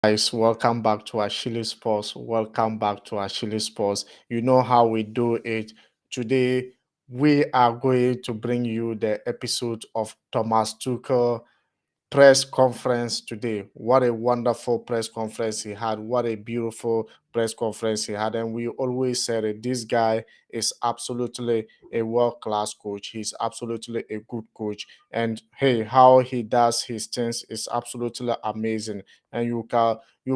Guys, welcome back to Achilles Sports. Welcome back to Achilles Sports. You know how we do it. Today, we are going to bring you the episode of Thomas Tuchel press conference today. What a wonderful press conference he had. What a beautiful press conference he had. And we always said it. This guy is absolutely a world-class coach. He's absolutely a good coach. And hey, how he does his things is absolutely amazing. And you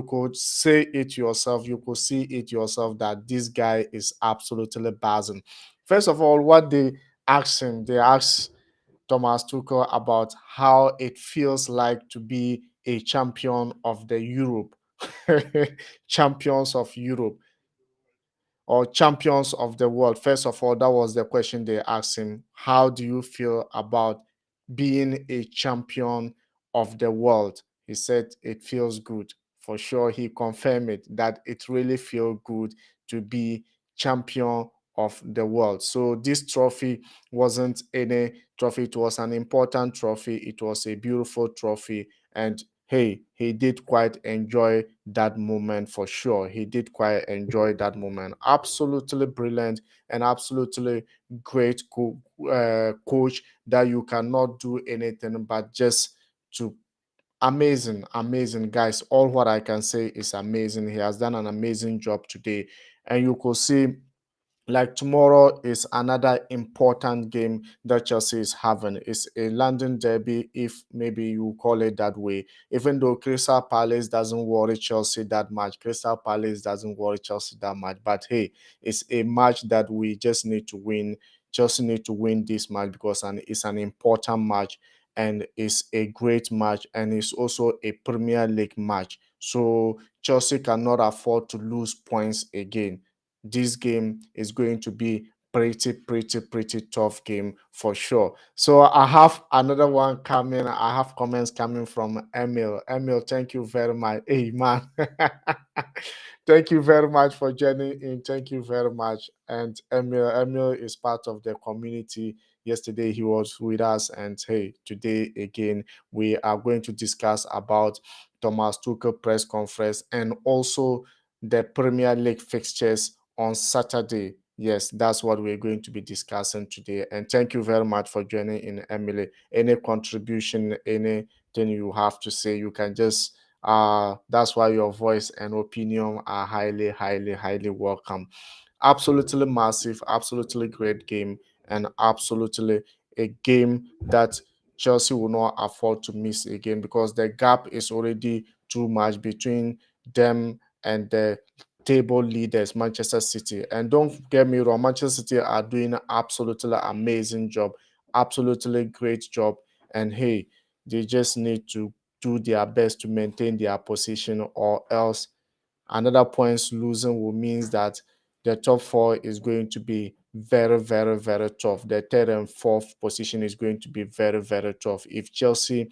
could say it yourself, you could see it yourself that this guy is absolutely buzzing. First of all, what they asked Thomas Tuchel about how it feels like to be a champion of the Europe, champions of Europe, or champions of the world. First of all, that was the question they asked him. How do you feel about being a champion of the world? He said it feels good. For sure, he confirmed it that it really feels good to be champion of the world. So this trophy wasn't any trophy, it was an important trophy, it was a beautiful trophy, and hey, he did quite enjoy that moment for sure. He did quite enjoy that moment. Absolutely brilliant and absolutely great coach that you cannot do anything but just to amazing guys. All what I can say is amazing. He has done an amazing job today, and you could see like tomorrow is another important game that Chelsea is having. It's a London derby, if maybe you call it that way. Even though Crystal Palace doesn't worry Chelsea that much, Crystal Palace doesn't worry Chelsea that much. But hey, it's a match that we just need to win. Chelsea need to win this match because it's an important match and it's a great match and it's also a Premier League match. So Chelsea cannot afford to lose points again. This game is going to be pretty tough game for sure. So I have another one coming. I have comments coming from Emil. Emil, thank you very much. Hey man. Thank you very much for joining in. Thank you very much. And Emil is part of the community. Yesterday he was with us, and hey, today again we are going to discuss about Thomas Tuchel press conference and also the Premier League fixtures on Saturday. Yes, that's what we're going to be discussing today. And thank you very much for joining in, Emily. Any contribution, anything you have to say, you can just that's why your voice and opinion are highly welcome. Absolutely massive, absolutely great game, and absolutely a game that Chelsea will not afford to miss again because the gap is already too much between them and the table leaders, Manchester City. And don't get me wrong, Manchester City are doing an absolutely amazing job, absolutely great job. And hey, they just need to do their best to maintain their position, or else another points losing will means that the top four is going to be very tough. The third and fourth position is going to be very tough if Chelsea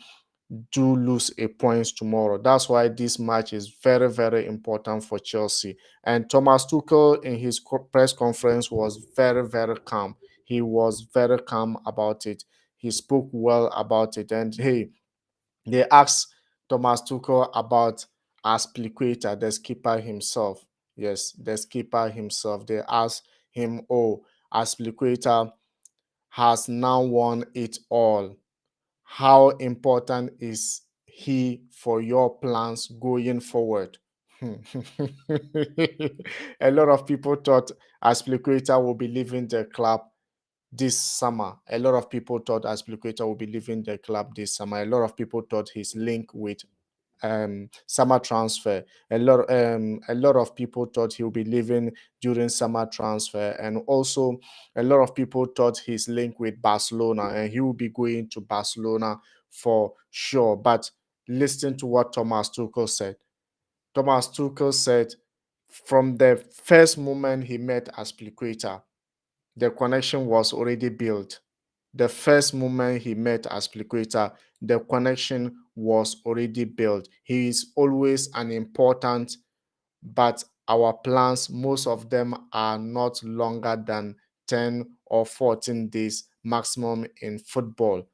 do lose a points tomorrow. That's why this match is very important for Chelsea. And Thomas Tuchel in his press conference was very calm. He was very calm about it. He spoke well about it. And hey, they asked Thomas Tuchel about Azpilicueta, the skipper himself. Yes, the skipper himself. They asked him, oh, Azpilicueta has now won it all. How important is he for your plans going forward? A lot of people thought Azpilicueta will be leaving the club this summer. A lot of people thought Azpilicueta will be leaving the club this summer. A lot of people thought his link with summer transfer. A lot of people thought he'll be leaving during summer transfer, and also a lot of people thought his link with Barcelona and he will be going to Barcelona for sure. But listen to what Thomas Tuchel said. Thomas Tuchel said from the first moment he met Azpilicueta, the connection was already built. The first moment he met Azpilicueta, the connection was already built. He is always an important, but our plans, most of them are not longer than 10 or 14 days maximum in football.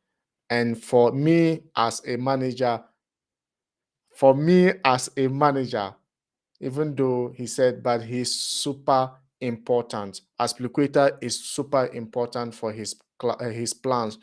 And for me as a manager, for me as a manager, even though he said, but he's super important. Azpilicueta is super important for his plans.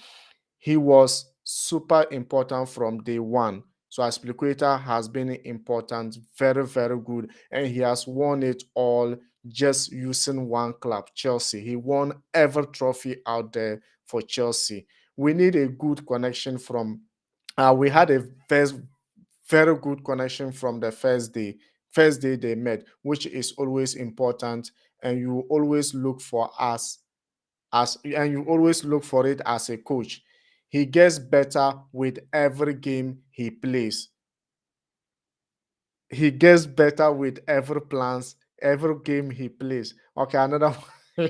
He was super important from day one. So Azpilicueta has been important, very, very good, and he has won it all just using one club, Chelsea. He won every trophy out there for Chelsea. We need a good connection from. We had a very good connection from the first day they met, which is always important, and you always look for us as and you always look for it as a coach. He gets better with every game he plays. He gets better with every game he plays. Okay, another one.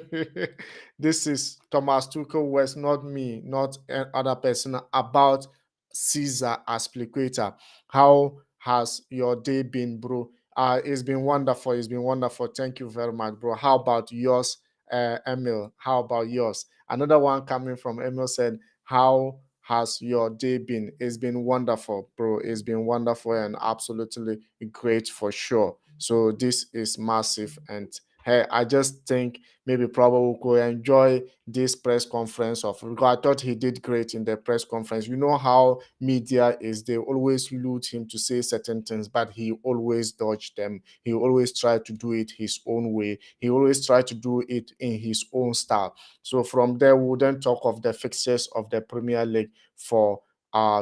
This is Thomas Tuchel West, not me, not another person, about Cesar Azpilicueta. How has your day been, bro? It's been wonderful. It's been wonderful. Thank you very much, bro. How about yours, Emil? How about yours? Another one coming from Emil said, how has your day been? It's been wonderful, bro. It's been wonderful and absolutely great for sure. So this is massive. And hey, I just think maybe probably we could enjoy this press conference of I thought he did great in the press conference. You know how media is, they always lure him to say certain things, but he always dodged them. He always tried to do it his own way. He always tried to do it in his own style. So from there, we will then talk of the fixtures of the Premier League for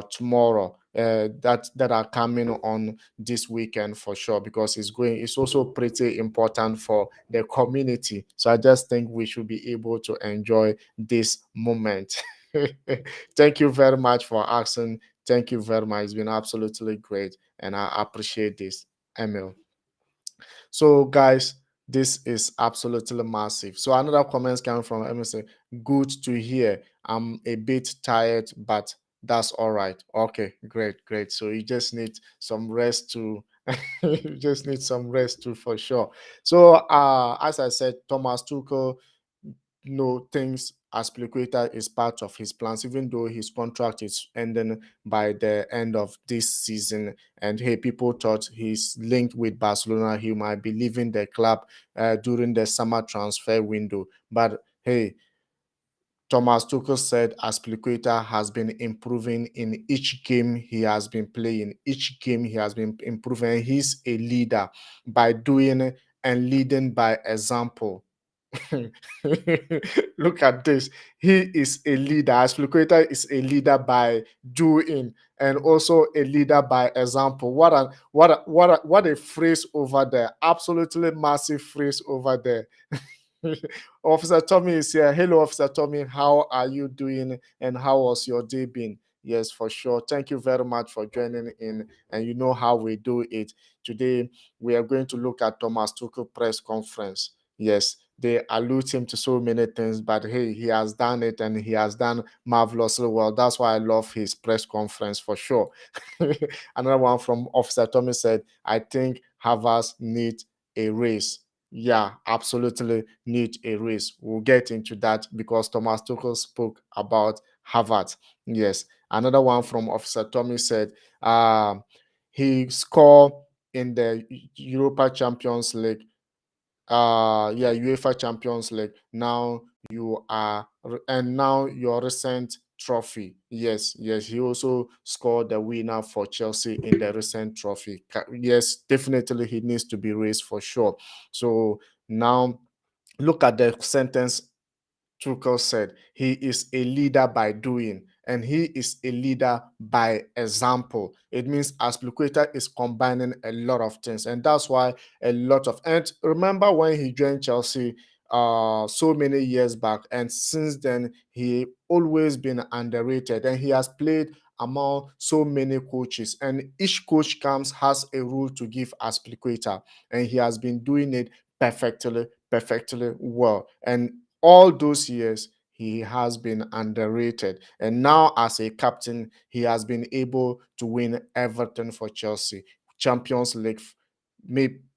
tomorrow, that are coming on this weekend for sure, because it's also pretty important for the community. So I just think we should be able to enjoy this moment. Thank you very much for asking. Thank you very much. It's been absolutely great, and I appreciate this, Emil. So, guys, this is absolutely massive. So, another comments coming from Emerson. Good to hear. I'm a bit tired, but that's all right. Okay, great, great. So you just need some rest to. You just need some rest too, for sure. So, as I said, Thomas Tuchel thinks Azpilicueta is part of his plans, even though his contract is ending by the end of this season. And hey, people thought he's linked with Barcelona. He might be leaving the club during the summer transfer window. But hey, Thomas Tuchel said Azpilicueta has been improving in each game he has been playing. Each game he has been improving. He's a leader by doing and leading by example. Look at this. He is a leader. Azpilicueta is a leader by doing, and also a leader by example. What a phrase over there. Absolutely massive phrase over there. Officer Tommy is here. Hello, Officer Tommy. How are you doing? And how was your day been? Yes, for sure. Thank you very much for joining in. And you know how we do it. Today, we are going to look at Thomas Tuchel press conference. Yes, they allude him to so many things, but hey, he has done it and he has done marvelously well. That's why I love his press conference for sure. Another one from Officer Tommy said, I think Havertz needs a race. Yeah, absolutely need a race. We'll get into that because Thomas Tuchel spoke about Havertz. Yes. Another one from Officer Tommy said he scored in the Europa Champions League. UEFA Champions League. Now now your recent trophy. Yes, yes, he also scored the winner for Chelsea in the recent trophy. Yes, definitely he needs to be raised for sure. So now look at the sentence Tuchel said. He is a leader by doing, and he is a leader by example. It means Azpilicueta is combining a lot of things, and that's why a lot of. And remember when he joined Chelsea, so many years back, and since then he always been underrated, and he has played among so many coaches, and each coach comes has a rule to give Azpilicueta, and he has been doing it perfectly well. And all those years he has been underrated, and now as a captain he has been able to win everything for Chelsea. Champions League,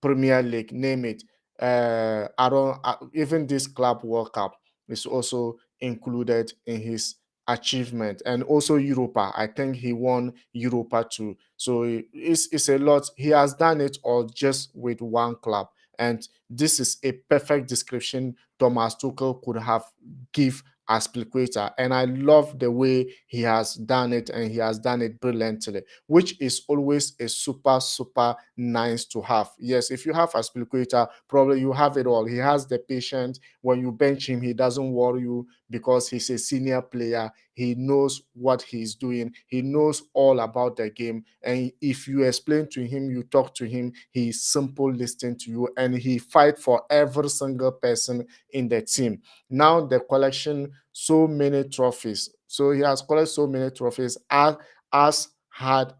Premier League, name it. I don't Even this Club World Cup is also included in his achievement, and also Europa. I think he won Europa too. So it's a lot. He has done it all just with one club. And this is a perfect description Thomas Tuchel could have give Azpilicueta. And I love the way he has done it, and he has done it brilliantly, which is always a super, super nice to have. Yes, if you have Azpilicueta, probably you have it all. He has the patience. When you bench him, he doesn't worry you because he's a senior player. He knows what he's doing. He knows all about the game. And if you explain to him, you talk to him, he's simple listening to you, and he fight for every single person in the team. Now the collection so many trophies. So he has collected so many trophies as he had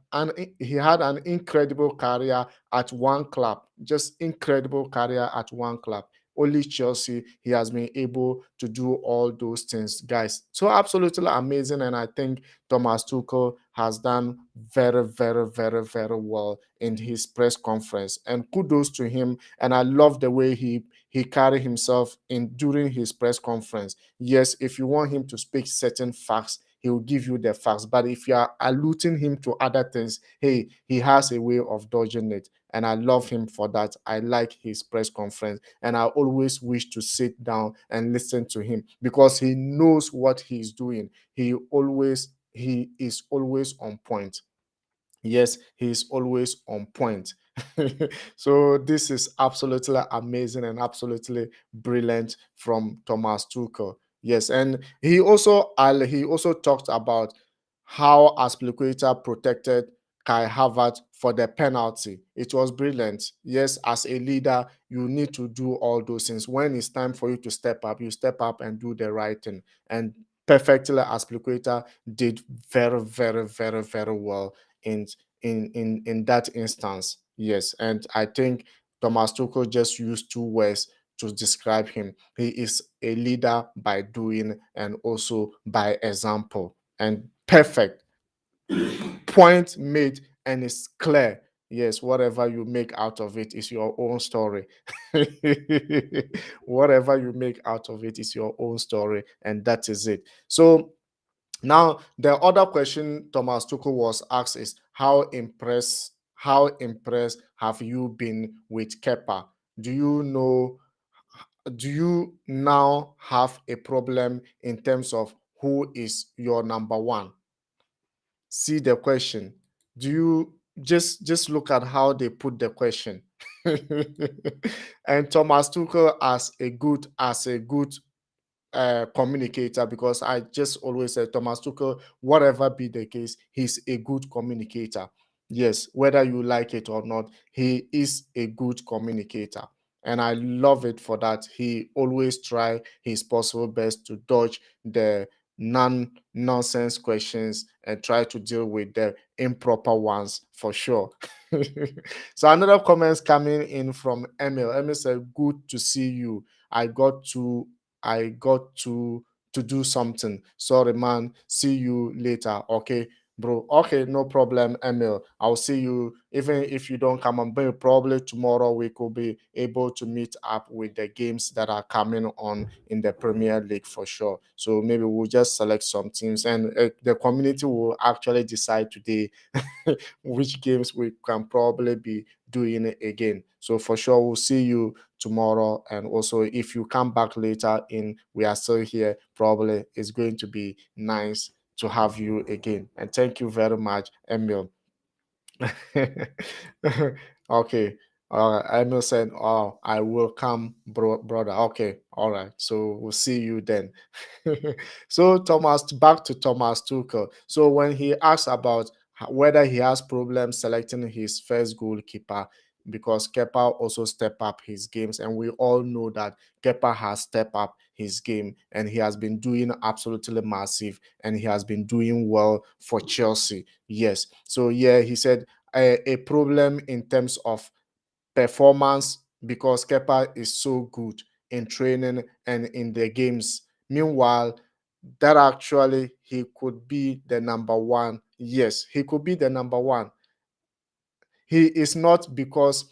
an incredible career at one club, just incredible career at one club. Only Chelsea, he has been able to do all those things, guys. So absolutely amazing. And I think Thomas Tuchel has done very, very, very, very well in his press conference. And kudos to him. And I love the way he carried himself in during his press conference. Yes, if you want him to speak certain facts, he will give you the facts. But if you are alluding him to other things, hey, he has a way of dodging it. And I love him for that. I like his press conference. And I always wish to sit down and listen to him because he knows what he's doing. He is always on point. Yes, he's always on point. So this is absolutely amazing and absolutely brilliant from Thomas Tuchel. Yes, and he also talked about how Azpilicueta protected Kai Havertz for the penalty. It was brilliant. Yes, as a leader, you need to do all those things. When it's time for you to step up, you step up and do the right thing. And perfectly, Azpilicueta did very, very, very, very well in in that instance. Yes, and I think Thomas Tuchel just used two words to describe him. He is a leader by doing and also by example. And perfect point made, and it's clear. Yes, whatever you make out of it is your own story. Whatever you make out of it is your own story, and that is it. So now, the other question Thomas Tuchel was asked is how impressed have you been with Kepa? Do you know, do you now have a problem in terms of who is your number one? See the question. Do you just look at how they put the question? And Thomas Tuchel as a good communicator, because I just always say Thomas Tuchel, whatever be the case, he's a good communicator. Yes, whether you like it or not, he is a good communicator. And I love it for that. He always try his possible best to dodge the nonsense questions and try to deal with the improper ones for sure. So another comments coming in from Emil. Emil said, "Good to see you. I got to I got to do something. Sorry, man. See you later. Okay, bro. Okay, no problem, Emil. I'll see you. Even if you don't come on, but probably tomorrow we could be able to meet up with the games that are coming on in the Premier League for sure. So maybe we'll just select some teams, and the community will actually decide today which games we can probably be doing it again. So for sure, we'll see you tomorrow. And also, if you come back later in, we are still here. Probably it's going to be nice to have you again. And thank you very much, Emil. Okay. Emil said, "Oh, I will come, brother." Okay, all right. So we'll see you then. So back to Thomas Tuchel. So when he asked about whether he has problems selecting his first goalkeeper, because Kepa also step up his games, and we all know that Kepa has stepped up his game, and he has been doing absolutely massive, and he has been doing well for Chelsea. Yes. So yeah, he said a problem in terms of performance because Kepa is so good in training and in the games. Meanwhile, that actually he could be the number one. Yes, he could be the number one. He is not because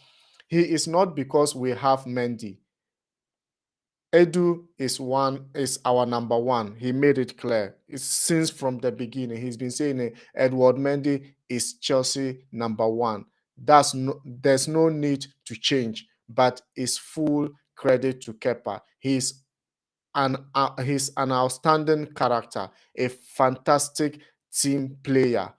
he is not because we have Mendy. Edu is our number one. He made it clear. It's since from the beginning. He's been saying it. Edward Mendy is Chelsea number one. There's no need to change, but it's full credit to Kepa. He's an outstanding character, a fantastic team player.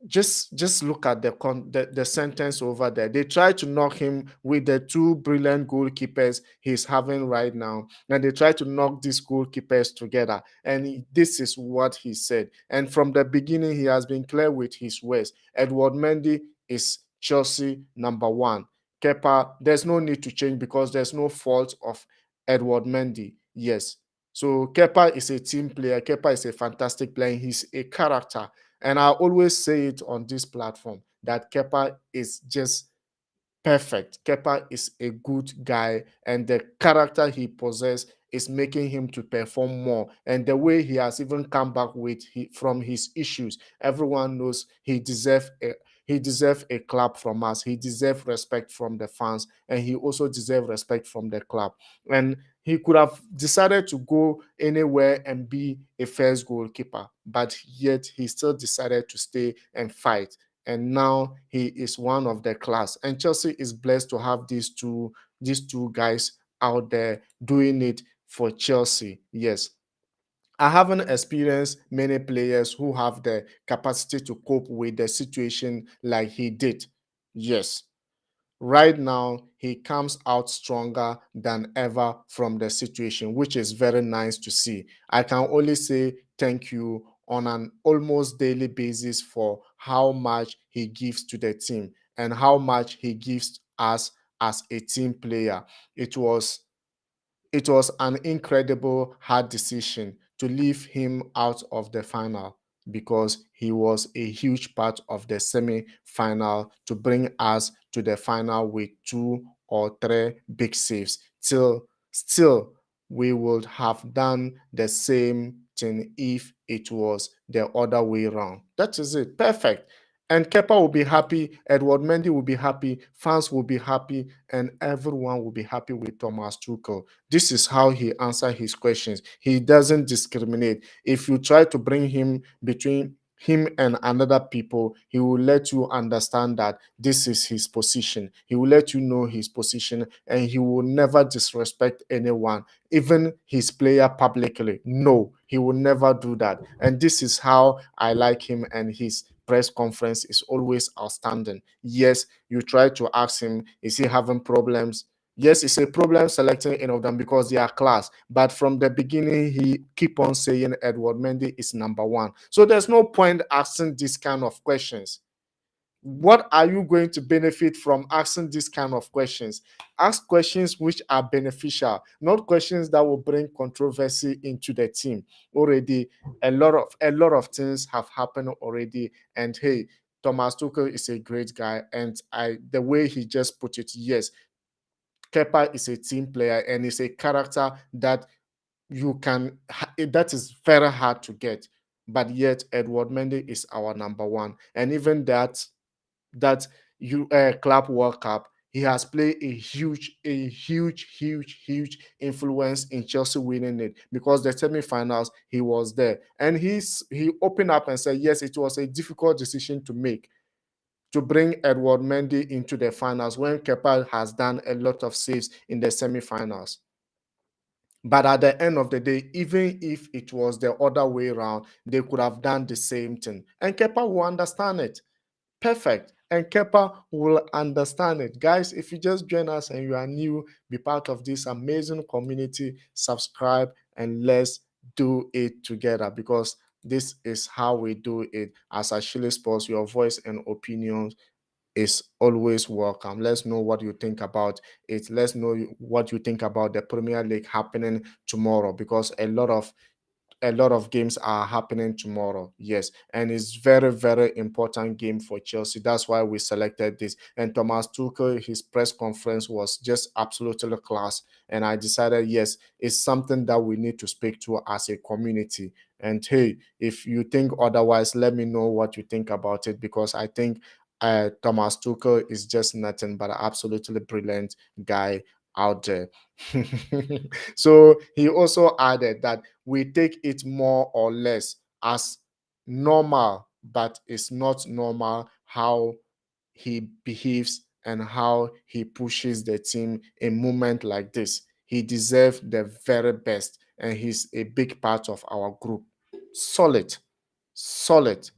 Just look at the sentence over there. They try to knock him with the two brilliant goalkeepers he's having right now, and they try to knock these goalkeepers together. And this is what he said. And from the beginning, he has been clear with his words. Edward Mendy is Chelsea number one. Kepa, there's no need to change because there's no fault of Edward Mendy. Yes. So Kepa is a team player. Kepa is a fantastic player. He's a character. And I always say it on this platform that Kepa is just perfect. Kepa is a good guy, and the character he possesses is making him to perform more. And the way he has even come back from his issues, everyone knows he deserves a clap from us. He deserves respect from the fans, and he also deserves respect from the club. And he could have decided to go anywhere and be a first goalkeeper, but yet he still decided to stay and fight. And now he is one of the class. And Chelsea is blessed to have these two guys out there doing it for Chelsea. Yes. I haven't experienced many players who have the capacity to cope with the situation like he did. Yes. Right now, he comes out stronger than ever from the situation, which is very nice to see. I can only say thank you on an almost daily basis for how much he gives to the team and how much he gives us as a team player. It was it was an incredible hard decision to leave him out of the final because he was a huge part of the semi-final to bring us to the final with two or three big saves. Still, we would have done the same thing if it was the other way around. That is it. Perfect. And Kepa will be happy, Edward Mendy will be happy, fans will be happy, and everyone will be happy with Thomas Tuchel. This is how he answers his questions. He doesn't discriminate. If you try to bring him between him and another people, he will let you understand that this is his position. He will let you know his position, and he will never disrespect anyone, even his player publicly. No, he will never do that. And this is how I like him, and his press conference is always outstanding. Yes, you try to ask him, is he having problems? Yes, it's a problem selecting any of them because they are class. But from the beginning, he keep on saying Edward Mendy is number one. So there's no point asking this kind of questions. What are you going to benefit from asking this kind of questions? Ask questions which are beneficial, not questions that will bring controversy into the team. Already, a lot of things have happened already, and hey, Thomas Tuchel is a great guy, and the way he just put it, yes, Kepa is a team player and is a character that that is very hard to get. But yet, Edward Mendy is our number one, and even that you Club World Cup, he has played a huge influence in Chelsea winning it because the semi-finals he was there, and he opened up and said yes, it was a difficult decision to make to bring Edward Mendy into the finals when Kepa has done a lot of saves in the semi-finals. But at the end of the day, even if it was the other way around, they could have done the same thing. And Kepa will understand it. Perfect. And Kepa will understand it. Guys, if you just join us and you are new, be part of this amazing community, subscribe, and let's do it together because this is how we do it. As Achilles Sports, your voice and opinions is always welcome. Let's know what you think about it. Let's know what you think about the Premier League happening tomorrow because a lot of games are happening tomorrow. Yes, and it's very important game for Chelsea. That's why we selected this. And Thomas Tuchel, his press conference was just absolutely class. And I decided, yes, it's something that we need to speak to as a community. And hey, if you think otherwise, let me know what you think about it because I think Thomas Tuchel is just nothing but an absolutely brilliant guy out there. So he also added that we take it more or less as normal, but it's not normal how he behaves and how he pushes the team in moment like this. He deserves the very best, and he's a big part of our group. Solid, solid.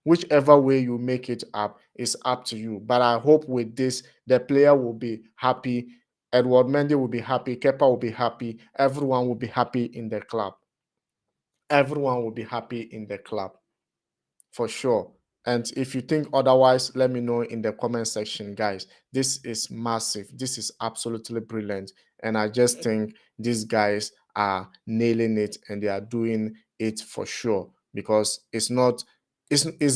Whichever way you make it up is up to you. But I hope with this, the player will be happy. Edward Mendy will be happy. Kepa will be happy. Everyone will be happy in the club. Everyone will be happy in the club for sure. And if you think otherwise, let me know in the comment section, guys. This is massive. This is absolutely brilliant. And I just think these guys are nailing it and they are doing it for sure because it's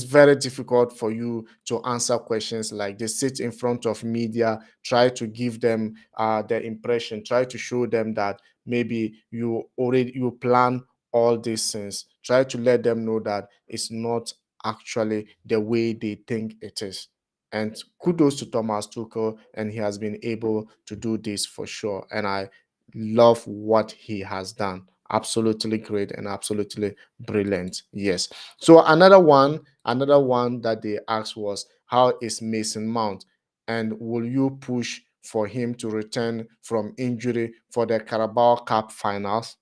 very difficult for you to answer questions like this. Sit in front of media, try to give them the impression, try to show them that maybe you plan all these things. Try to let them know that it's not actually the way they think it is. And kudos to Thomas Tuchel, and he has been able to do this for sure. And I love what he has done. Absolutely great and absolutely brilliant. Yes. So another one that they asked was, how is Mason Mount? And will you push for him to return from injury for the Carabao Cup finals?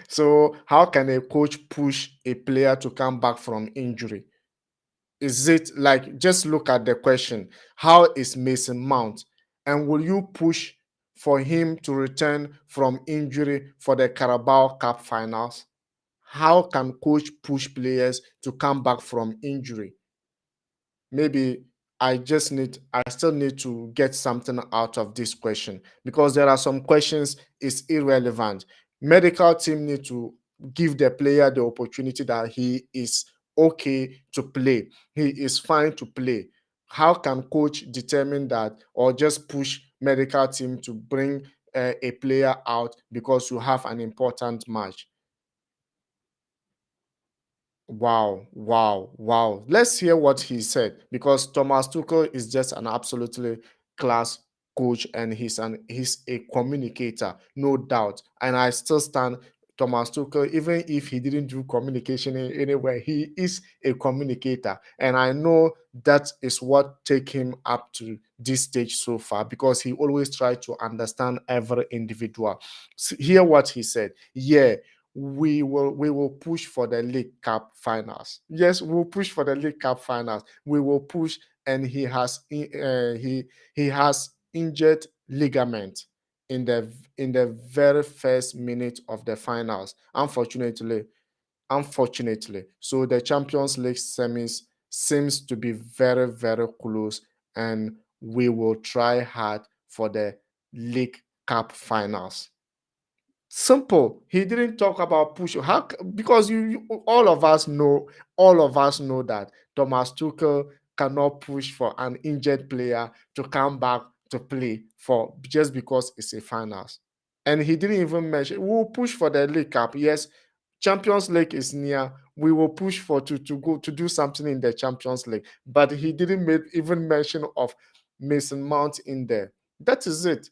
So, how can a coach push a player to come back from injury? Is it like, just look at the question, how is Mason Mount? And will you push for him to return from injury for the Carabao Cup finals? How can coach push players to come back from injury? Maybe I still need to get something out of this question because there are some questions is irrelevant. Medical team need to give the player the opportunity that he is okay to play, he is fine to play. How can coach determine that or just push medical team to bring a player out because you have an important match? Wow, wow, wow. Let's hear what he said because Thomas Tuchel is just an absolutely class coach and he's a communicator, no doubt. And I still stand Thomas Tuchel, even if he didn't do communication anywhere, he is a communicator. And I know that is what take him up to this stage so far because he always tried to understand every individual. Hear what he said. Yeah, we will push for the League Cup finals. Yes, we'll push for the League Cup finals. We will push, and he has injured ligament in the very first minute of the finals. Unfortunately, so the Champions League semis seems to be very very close, and we will try hard for the League Cup finals. Simple. He didn't talk about push. Because all of us know that Thomas Tuchel cannot push for an injured player to come back to play for just because it's a finals. And he didn't even mention we will push for the League Cup. Yes, Champions League is near. We will push for to go to do something in the Champions League. But he didn't even mention of Mason Mount in there. That is it.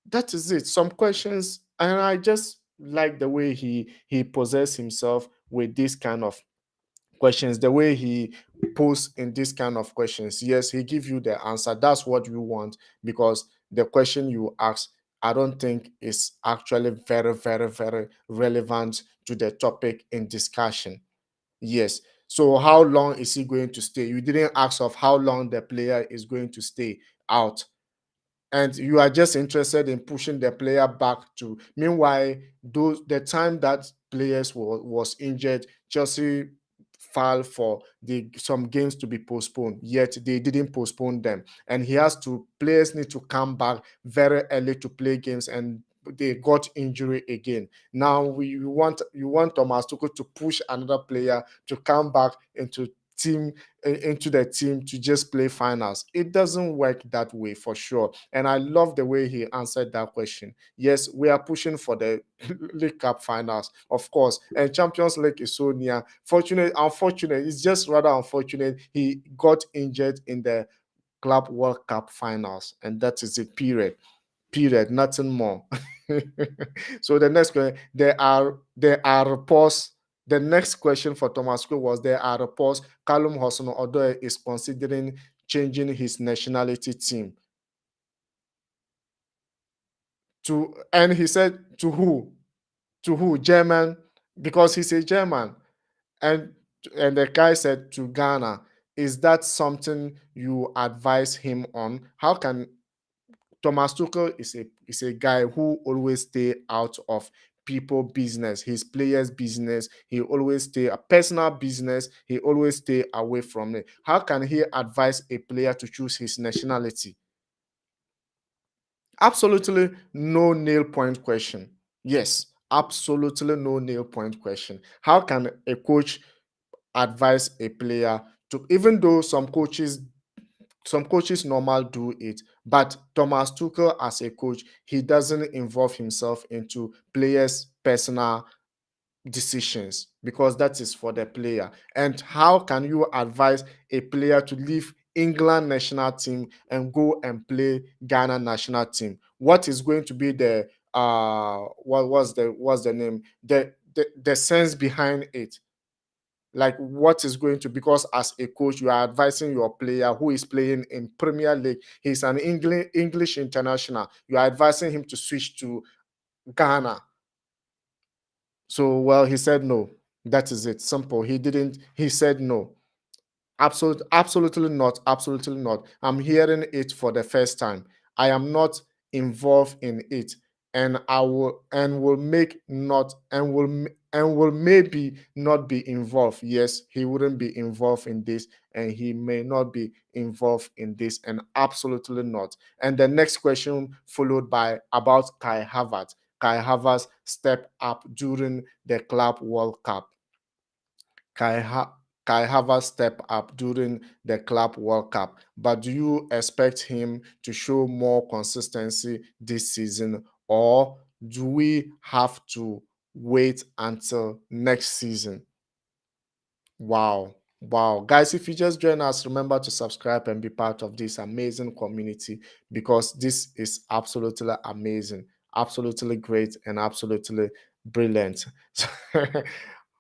That is it. Some questions, and I just like the way he possesses himself with this kind of questions, the way he posts in this kind of questions. Yes, he gives you the answer. That's what you want because the question you ask, I don't think is actually very, very, very relevant to the topic in discussion. Yes. So how long is he going to stay? You didn't ask of how long the player is going to stay out, and you are just interested in pushing the player back to. Meanwhile, the time that players was injured, Chelsea filed for some games to be postponed, yet they didn't postpone them, and he has to players need to come back very early to play games, and they got injury again. Now you want Thomas Tuchel to push another player to come back team into the team to just play finals. It doesn't work that way for sure. And I love the way he answered that question. Yes, we are pushing for the League Cup finals, of course. And Champions League is so near. Unfortunate. It's just rather unfortunate. He got injured in the Club World Cup finals, and that is it. Period. Nothing more. So the next question, there are reports. The next question for Thomas Tuchel was, there are reports Callum Hudson-Odoi is considering changing his nationality team to, and he said to who? To who? German, because he's a German. And the guy said to Ghana, is that something you advise him on? How can Thomas Tuchel is a guy who always stay out of people business, his players business. He always stay a personal business. He always stay away from it. How can he advise a player to choose his nationality? Absolutely no nail point question. Yes, absolutely no nail point question. How can a coach advise a player to, even though some coaches normal do it, but Thomas Tuchel as a coach, he doesn't involve himself into players' personal decisions because that is for the player. And how can you advise a player to leave England national team and go and play Ghana national team? What is going to be the what's the name, the sense behind it? Like, what is going to, because as a coach you are advising your player who is playing in Premier League, he's an English international, you are advising him to switch to Ghana. So, well, he said no. That is it. Simple. He said no. Absolutely not. Absolutely not. I'm hearing it for the first time. I am not involved in it, and I will and will make not and will maybe not be involved. Yes, he wouldn't be involved in this, and he may not be involved in this, and absolutely not. And the next question followed by about Kai Havertz. Kai Havertz stepped up during the Club World Cup. Kai, ha- Kai Havertz step up during the Club World Cup, but do you expect him to show more consistency this season, or do we have to wait until next season? Wow. Wow. Guys, if you just join us, remember to subscribe and be part of this amazing community, because this is absolutely amazing, absolutely great, and absolutely brilliant.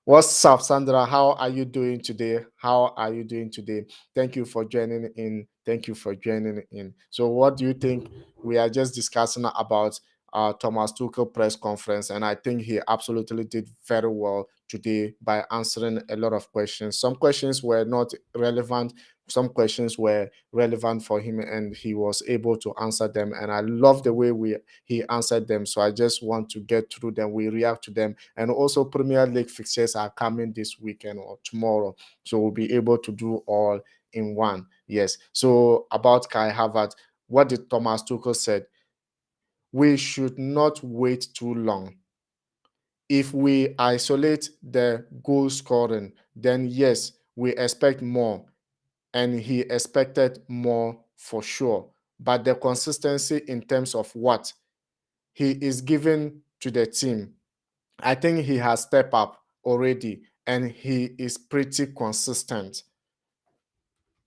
What's up, Sandra? How are you doing today? How are you doing today? Thank you for joining in. Thank you for joining in. So, what do you think? We are just discussing about Thomas Tuchel press conference, and I think he absolutely did very well today by answering a lot of questions. Some questions were not relevant, some questions were relevant for him, and he was able to answer them. And I love the way he answered them. So I just want to get through them. We react to them, and also Premier League fixtures are coming this weekend or tomorrow, so we'll be able to do all in one. Yes. So about Kai Havertz, what did Thomas Tuchel said? We should not wait too long. If we isolate the goal scoring, then yes, we expect more, and he expected more for sure. But the consistency in terms of what he is giving to the team, I think he has stepped up already, and he is pretty consistent.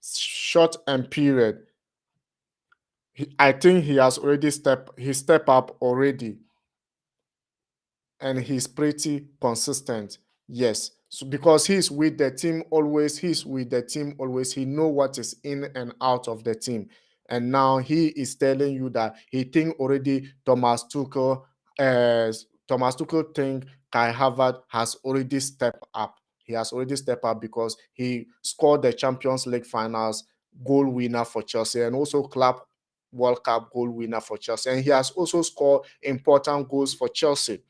Short and period. I think he has already step up already, and he's pretty consistent. Yes. So because he's with the team always. He know what is in and out of the team. And now he is telling you that he think already Thomas Tuchel think Kai Havertz has already stepped up. He has already stepped up because he scored the Champions League finals goal winner for Chelsea, and also Club World Cup goal winner for Chelsea. And he has also scored important goals for Chelsea.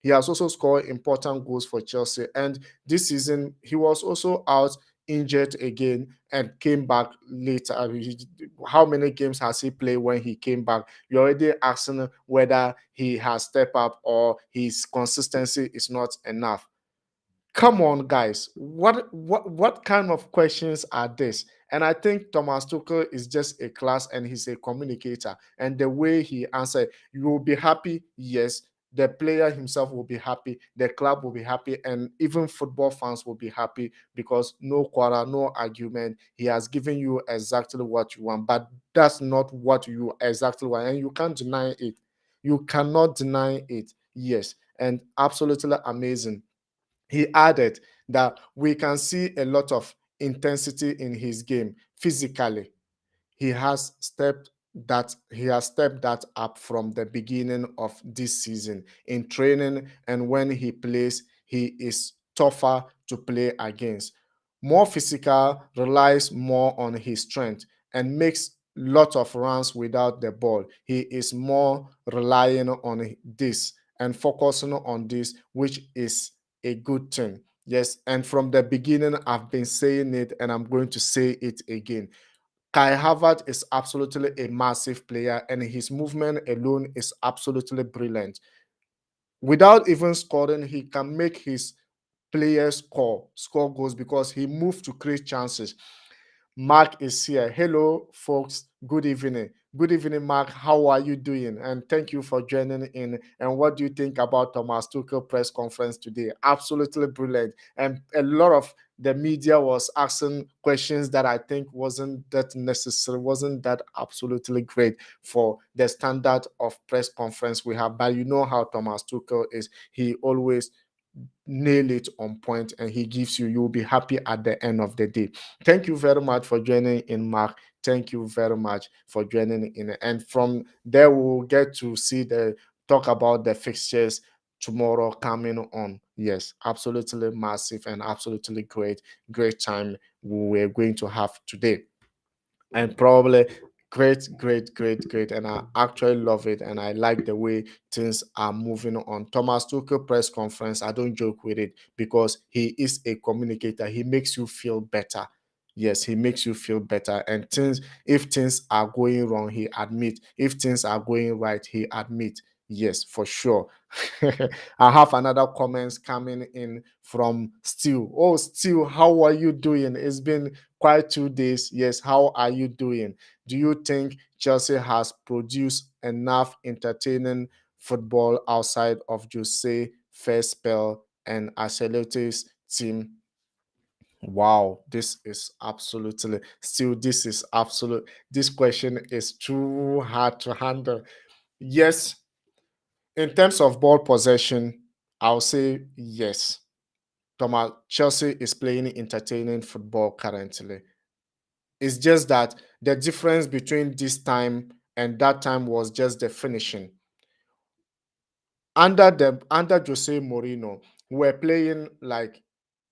He has also scored important goals for Chelsea. And this season, he was also out injured again and came back later. How many games has he played when he came back? You're already asking whether he has stepped up or his consistency is not enough. Come on, guys. What kind of questions are this? And I think Thomas Tuchel is just a class, and he's a communicator. And the way he answered, you will be happy, yes. the player himself will be happy, the club will be happy, and even football fans will be happy because no quarrel, no argument. He has given you exactly what you want, but that's not what you exactly want, and you can't deny it. You cannot deny it. Yes, and absolutely amazing. He added that we can see a lot of intensity in his game physically. He has stepped that up from the beginning of this season in training, and when he plays, he is tougher to play against. More physical, relies more on his strength, and makes lot of runs without the ball. He is more relying on this and focusing on this, which is a good thing. Yes, and from the beginning, I've been saying it, and I'm going to say it again. Kai Havertz is absolutely a massive player, and his movement alone is absolutely brilliant. Without even scoring, he can make his players score goals because he moved to create chances. Mark is here. Hello, folks. Good evening. Good evening, Mark. How are you doing? And thank you for joining in. And what do you think about Thomas Tuchel press conference today? Absolutely brilliant. And a lot of the media was asking questions that I think wasn't that necessary, wasn't that absolutely great for the standard of press conference we have. But you know how Thomas Tuchel is. He always nail it on point, and he gives you'll be happy at the end of the day. Thank you very much for joining in, Mark. Thank you very much for joining in, and from there we'll get to see the talk about the fixtures tomorrow coming on. Yes, absolutely massive and absolutely great time we're going to have today, and probably great, and I actually love it, and I like the way things are moving on. Thomas Tuchel press conference, I don't joke with it because he is a communicator. He makes you feel better. Yes, he makes you feel better, and if things are going wrong, he admit. If things are going right, he admit. Yes, for sure. I have another comments coming in from Stu. Oh, Stu, how are you doing? It's been quite 2 days. Yes, how are you doing? Do you think Chelsea has produced enough entertaining football outside of Jose first spell and Ancelotti's team? Wow, this is absolutely still this is absolute. This question is too hard to handle. Yes, in terms of ball possession, I'll say yes. Thomas, Chelsea is playing entertaining football currently. It's just that the difference between this time and that time was just the finishing. Under Jose Mourinho, we're playing like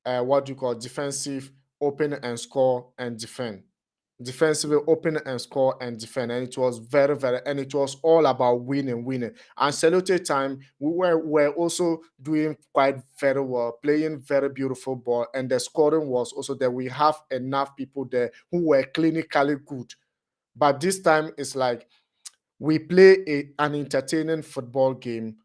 what do you call defensive, open and score and defend. Defensively open and score and defend, and it was and it was all about winning. And Celote time, we were also doing quite very well, playing very beautiful ball, and the scoring was also there. We have enough people there who were clinically good, but this time it's like we play an entertaining football game,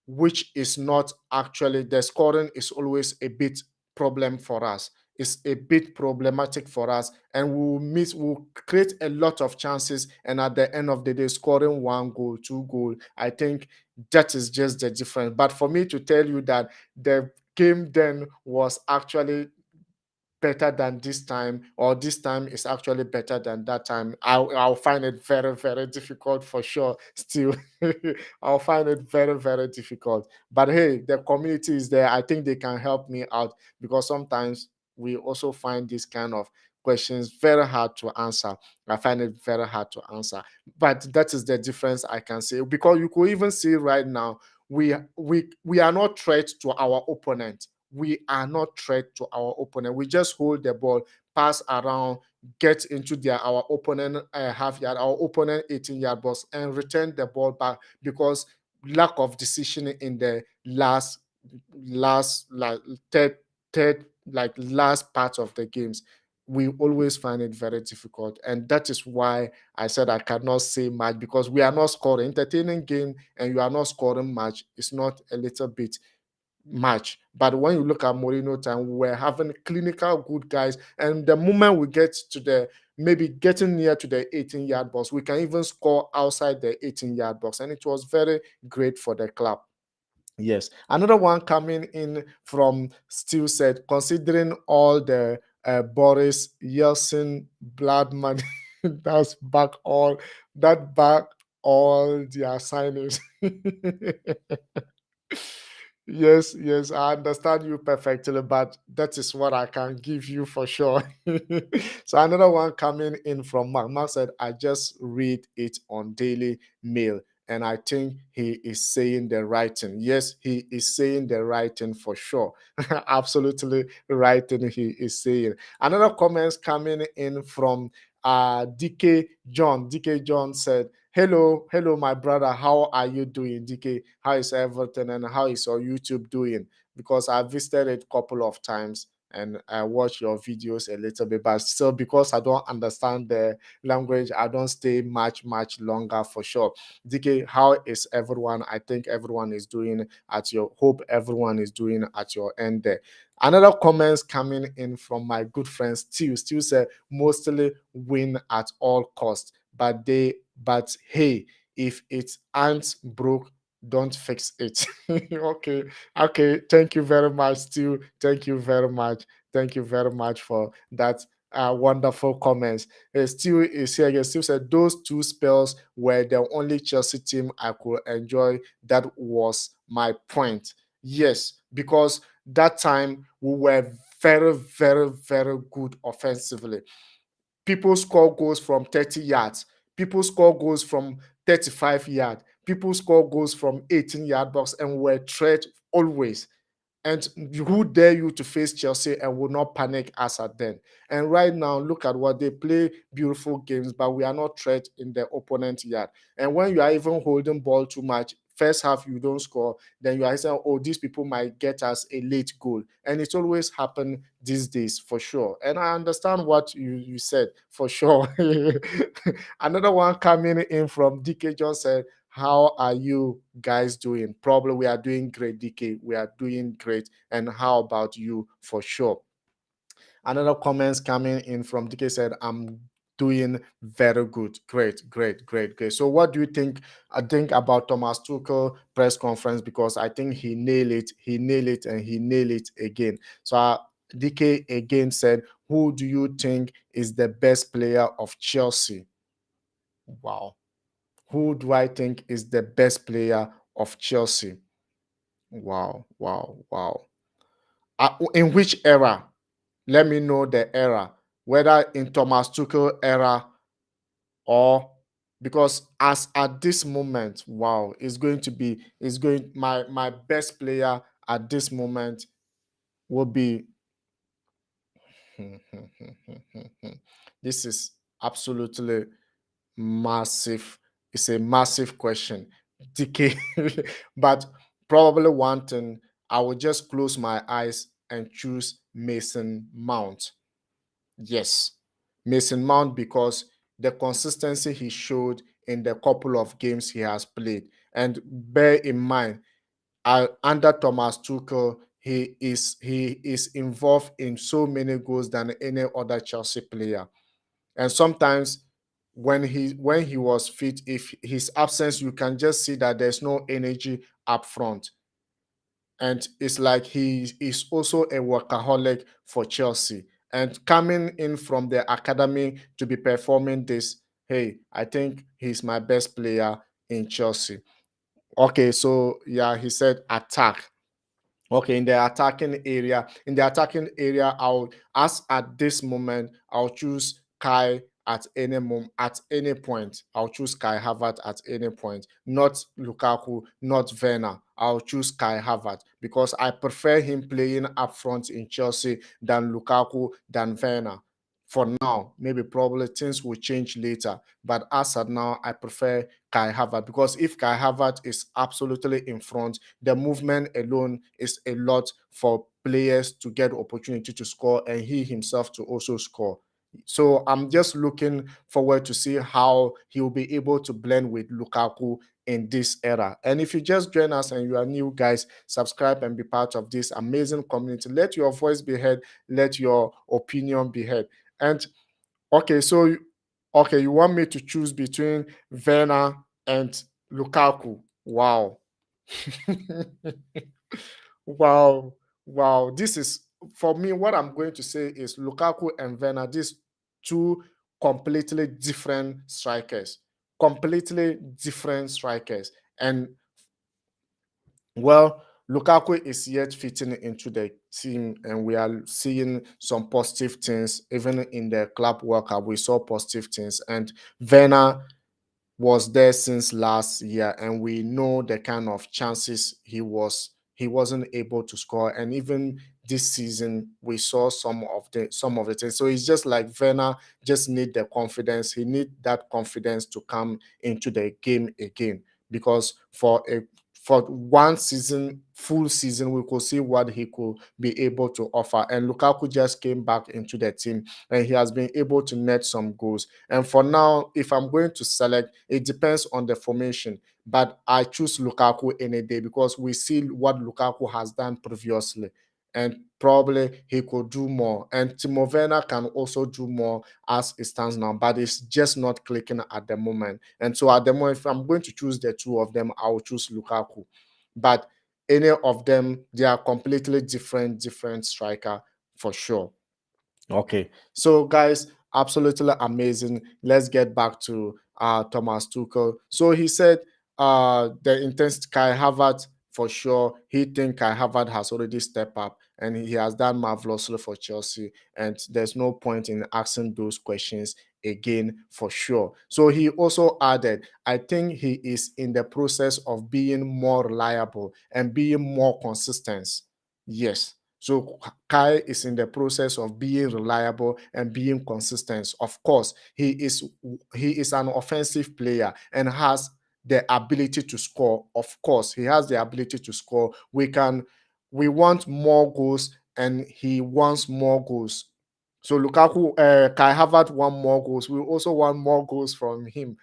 which is not actually the scoring is always a bit problem for us. It's a bit problematic for us, and we'll create a lot of chances, and at the end of the day, scoring one goal, two goal. I think that is just the difference. But for me to tell you that the game then was actually better than this time, or this time is actually better than that time, I'll find it very difficult for sure. Still, I'll find it very difficult. But hey, the community is there. I think they can help me out because sometimes we also find this kind of questions very hard to answer. I find it very hard to answer. But that is the difference I can say, because you could even see right now we are not threat to our opponent. We are not threat to our opponent. We just hold the ball, pass around, get into our opponent half yard, our opponent 18-yard box, and return the ball back because lack of decision in the last like third like last part of the games. We always find it very difficult, and that is why I said I cannot say much, because we are not scoring entertaining game and you are not scoring much. It's not a little bit match. But when you look at Mourinho time, we're having clinical good guys, and the moment we get to the maybe getting near to the 18-yard box, we can even score outside the 18-yard box, and it was very great for the club. Yes. Another one coming in from Steve said, considering all the Boris Yeltsin blood money that's back all their signings. Yes, yes, I understand you perfectly, but that is what I can give you for sure. So another one coming in from Mark. Mark said, I just read it on Daily Mail, and I think he is saying the right thing. Yes, he is saying the right thing for sure. Absolutely right thing he is saying. Another comments coming in from DK John. DK John said, hello, hello, my brother. How are you doing, DK? How is everything and how is your YouTube doing? Because I visited it a couple of times and I watch your videos a little bit, but still because I don't understand the language, I don't stay much longer for sure. DK, how is everyone? I think everyone is doing at your hope everyone is doing at your end there. Another comments coming in from my good friend Steve. Steve said mostly win at all costs, but hey, if it ain't broke, don't fix it. Okay, okay. Thank you very much, Stu. Thank you very much. Thank you very much for that wonderful comments. Stu is here again. Stu said those two spells were the only Chelsea team I could enjoy. That was my point. Yes, because that time we were very good offensively. People score goals from 30 yards. People score goals from 35 yards. People score goals from 18-yard box and were threat always. And who dare you to face Chelsea and will not panic as at then? And right now, look at what they play beautiful games, but we are not threat in the opponent yard. And when you are even holding ball too much, first half you don't score, then you are saying, oh, these people might get us a late goal. And it always happen these days for sure. And I understand what you said for sure. Another one coming in from DK John said, how are you guys doing? Probably we are doing great, DK. We are doing great. And how about you for sure? Another comments coming in from DK said, I'm doing very good. Great. So what do you think? I think about Thomas Tuchel press conference because I think he nailed it. He nailed it and he nailed it again. So DK again said, who do you think is the best player of Chelsea? Wow. Who do I think is the best player of Chelsea? Wow. In which era? Let me know the era, whether in Thomas Tuchel era or because as at this moment, wow, it's going my best player at this moment will be this is absolutely massive. It's a massive question. DK. But probably one thing, I will just close my eyes and choose Mason Mount. Yes, Mason Mount, because the consistency he showed in the couple of games he has played. And bear in mind, under Thomas Tuchel, he is involved in so many goals than any other Chelsea player. And sometimes when he was fit, if his absence, you can just see that there's no energy up front. And it's like he is also a workaholic for Chelsea. And coming in from the academy to be performing this, hey, I think he's my best player in Chelsea. Okay, so yeah, he said attack. Okay, in the attacking area, I'll as at this moment, I'll choose Kai at any point. I'll choose Kai Havertz at any point, not Lukaku, not Werner. I'll choose Kai Havertz because I prefer him playing up front in Chelsea than Lukaku than Werner. For now, maybe probably things will change later. But as at now, I prefer Kai Havertz because if Kai Havertz is absolutely in front, the movement alone is a lot for players to get opportunity to score and he himself to also score. So I'm just looking forward to see how he will be able to blend with Lukaku in this era. And if you just join us and you are new, guys, subscribe and be part of this amazing community. Let your voice be heard. Let your opinion be heard. And okay, so okay, you want me to choose between Werner and Lukaku? Wow. Wow, wow. This is for me. What I'm going to say is Lukaku and Werner. These two completely different strikers, completely different strikers, and well, Lukaku is yet fitting into the team, and we are seeing some positive things. Even in the club World Cup, we saw positive things. And Werner was there since last year, and we know the kind of chances he wasn't able to score. And even this season, we saw some of the things. So it's just like Werner just need the confidence. He need that confidence to come into the game again, because for one season, full season, we could see what he could be able to offer. And Lukaku just came back into the team, and he has been able to net some goals. And for now, if I'm going to select, it depends on the formation. But I choose Lukaku any day, because we see what Lukaku has done previously. And probably he could do more. And Timo Werner can also do more as it stands now, but it's just not clicking at the moment. And so at the moment, if I'm going to choose the two of them, I will choose Lukaku. But any of them, they are completely different striker for sure. Okay, so guys, absolutely amazing. Let's get back to Thomas Tuchel. So he said the intensity Kai Havertz for sure. He think Kai Havertz has already stepped up, and he has done marvelously for Chelsea. And there's no point in asking those questions again for sure. So he also added, I think he is in the process of being more reliable and being more consistent. Yes. So Kai is in the process of being reliable and being consistent. Of course, he is an offensive player and has the ability to score. Of course, he has the ability to score. We want more goals, and he wants more goals. So Lukaku, Kai Havertz want more goals. We also want more goals from him.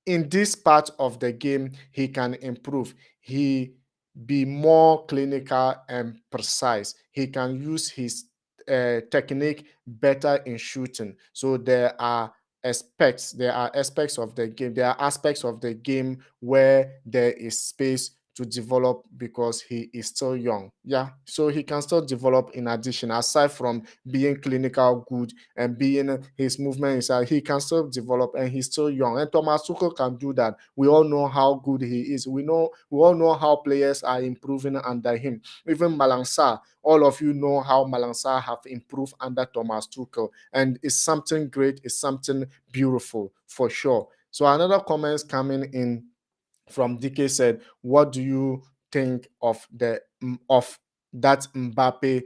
In this part of the game, he can improve. He be more clinical and precise. He can use his technique better in shooting. So there are aspects of the game. There are aspects of the game where there is space to develop, because he is still young. Yeah, so he can still develop. In addition, aside from being clinical good and being his movement inside, he can still develop, and he's still young. And Thomas Tuchel can do that. We all know how good he is. We all know how players are improving under him. Even Malang Sarr, all of you know how Malang Sarr have improved under Thomas Tuchel, and it's something great. It's something beautiful for sure. So another comments coming in from DK said, "What do you think of that Mbappe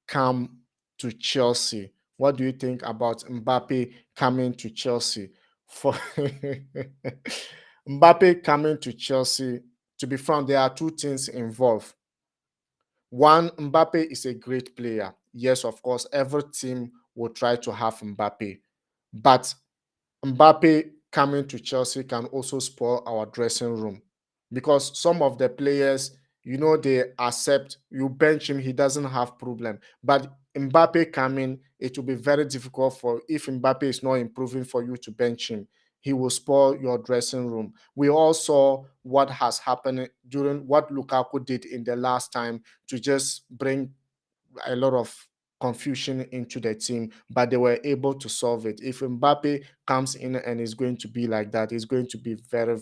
come to Chelsea? What do you think about Mbappe coming to Chelsea?" For Mbappe coming to Chelsea, to be frank, there are two things involved. One, Mbappe is a great player. Yes, of course, every team will try to have Mbappe, but Mbappe coming to Chelsea can also spoil our dressing room, because some of the players, they accept you bench him, he doesn't have problem. But Mbappe coming, it will be very difficult for if Mbappe is not improving for you to bench him. He will spoil your dressing room. We all saw what has happened during what Lukaku did in the last time to just bring a lot of confusion into the team, but they were able to solve it. If Mbappe comes in and is going to be like that, it's going to be very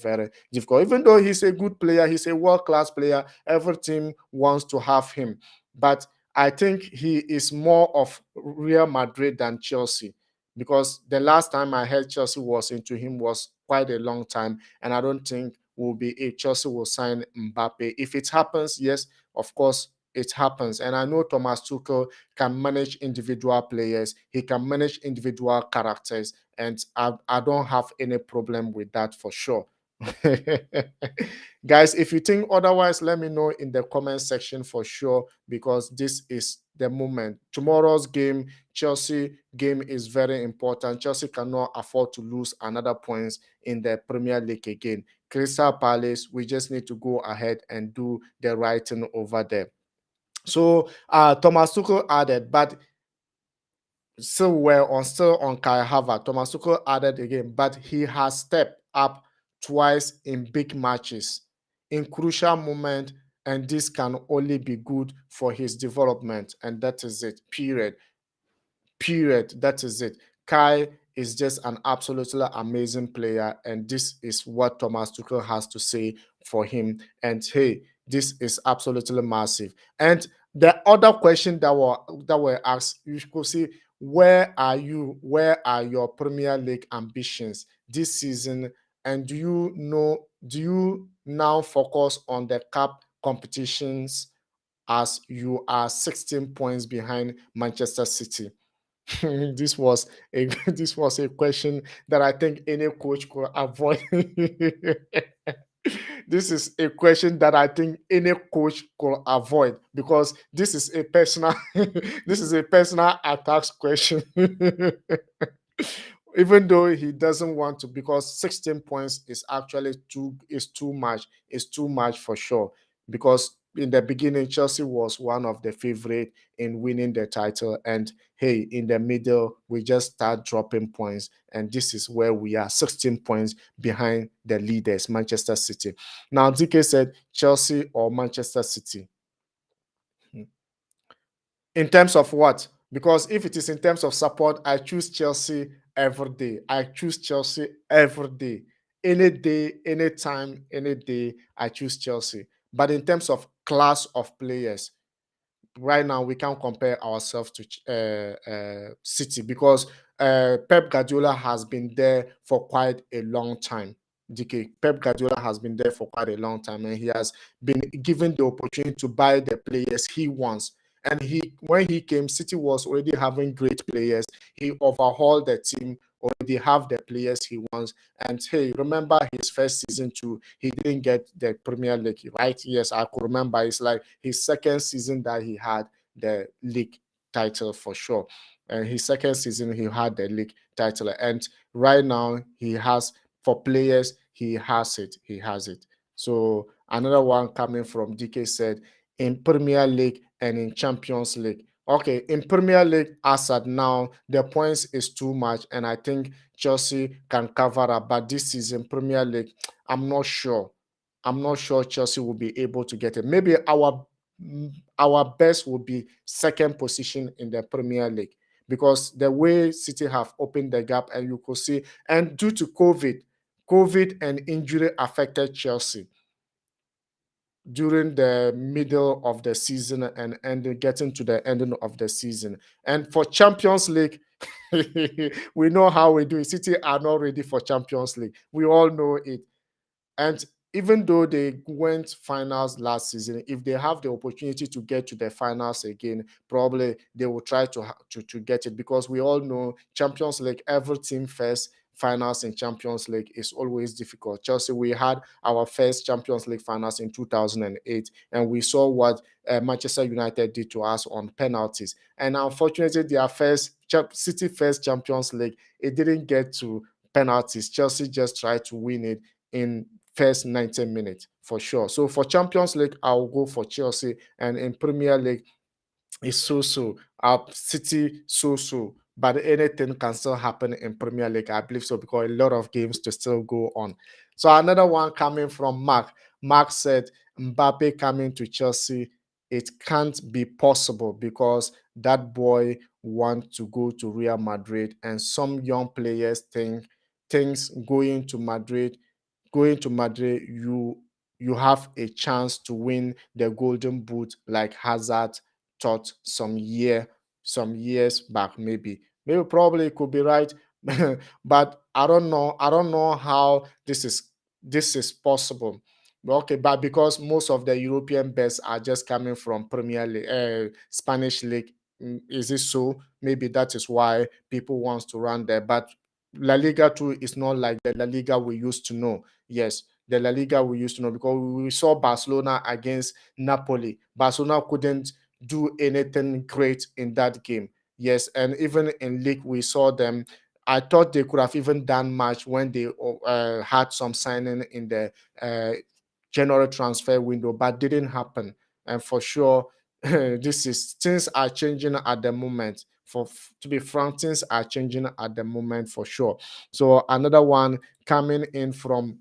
difficult. Even though he's a good player, he's a world-class player, every team wants to have him. But I think he is more of Real Madrid than Chelsea, because the last time I heard Chelsea was into him was quite a long time, and I don't think will be a Chelsea will sign Mbappe. If it happens, yes, of course, it happens. And I know Thomas Tuchel can manage individual players, he can manage individual characters, and I don't have any problem with that for sure. Guys, if you think otherwise, let me know in the comment section for sure, because this is the moment. Tomorrow's game, Chelsea game, is very important. Chelsea cannot afford to lose another points in the Premier League again. Crystal Palace, we just need to go ahead and do the right thing over there. So Thomas Tuchel added, but still on Kai Havertz. Thomas Tuchel added again, but he has stepped up twice in big matches. in crucial moment, and this can only be good for his development. And that is it. Period. That is it. Kai is just an absolutely amazing player, and this is what Thomas Tuchel has to say for him. And hey, this is absolutely massive. And the other question that were asked, you could see, where are you? Where are your Premier League ambitions this season? And do you now focus on the cup competitions, as you are 16 points behind Manchester City? this was a this was a question that I think any coach could avoid. This is a question that I think any coach could avoid, because this is a personal this is a personal attacks question. Even though he doesn't want to, because 16 points is actually too much. It's too much for sure, because in the beginning Chelsea was one of the favorite in winning the title, and hey, in the middle we just start dropping points, and this is where we are, 16 points behind the leaders, Manchester City. Now DK said Chelsea or Manchester City. In terms of what? Because if it is in terms of support, I choose Chelsea every day. I choose Chelsea every day. Any day, anytime, any day, I choose Chelsea. But in terms of class of players, right now we can't compare ourselves to City, because Pep Guardiola has been there for quite a long time. DK, Pep Guardiola has been there for quite a long time, and he has been given the opportunity to buy the players he wants. And when he came, City was already having great players. He overhauled the team, already have the players he wants. And hey, remember his first season too, he didn't get the Premier League, right? Yes, I could remember. It's like his second season that he had the league title for sure. And his second season, he had the league title. And right now, he has, for players, he has it. He has it. So another one coming from DK said, in Premier League and in Champions League. Okay, in Premier League, as at now, the points is too much, and I think Chelsea can cover up. But this season, Premier League, I'm not sure. I'm not sure Chelsea will be able to get it. Maybe our best will be second position in the Premier League, because the way City have opened the gap, and you could see, and due to COVID and injury affected Chelsea during the middle of the season and getting to the ending of the season. And for Champions League, we know how we do it. City are not ready for Champions League. We all know it. And even though they went finals last season, if they have the opportunity to get to the finals again, probably they will try to get it, because we all know Champions League, every team first finals in Champions League is always difficult. Chelsea, we had our first Champions League finals in 2008, and we saw what Manchester United did to us on penalties. And unfortunately, their City first Champions League, it didn't get to penalties. Chelsea just tried to win it in first 90 minutes for sure. So for Champions League, I'll go for Chelsea, and in Premier League, it's so. City so. But anything can still happen in Premier League, I believe so, because a lot of games to still go on. So another one coming from Mark. Mark said Mbappe coming to Chelsea, it can't be possible, because that boy wants to go to Real Madrid, and some young players think things going to Madrid, you have a chance to win the golden boot, like Hazard thought some years back. Maybe probably it could be right. But I don't know how this is possible. Okay, but because most of the European best are just coming from Premier League, Spanish league. Is it so? Maybe that is why people wants to run there. But La Liga too is not like the La Liga we used to know. Yes, the La Liga we used to know, because we saw Barcelona against Napoli. Barcelona couldn't do anything great in that game. Yes, and even in league we saw them. I thought they could have even done much when they had some signing in the January transfer window, but didn't happen. And for sure, things are changing at the moment. To be frank, things are changing at the moment for sure. So another one coming in from